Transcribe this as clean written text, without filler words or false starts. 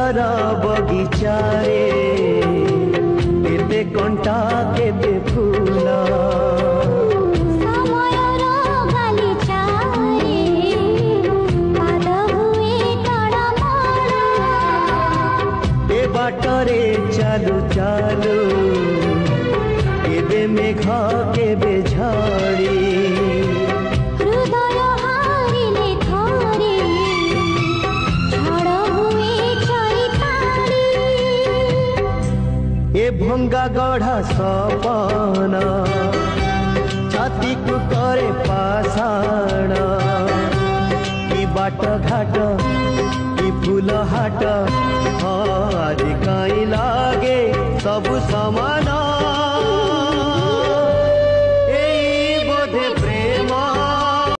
समयर बगीचारे केते कंटा केते फूल समयर गालिचारे पाद हुए टड़मड़ ए बाटरे चालू चालू केबे मेघ केबे झड़ी हृदय हारिले थोरे झड़ हुए चैताली ए भंगा गढ़ा सपन छाती को करे पाषाण कि बाट घाट कि फूल हाट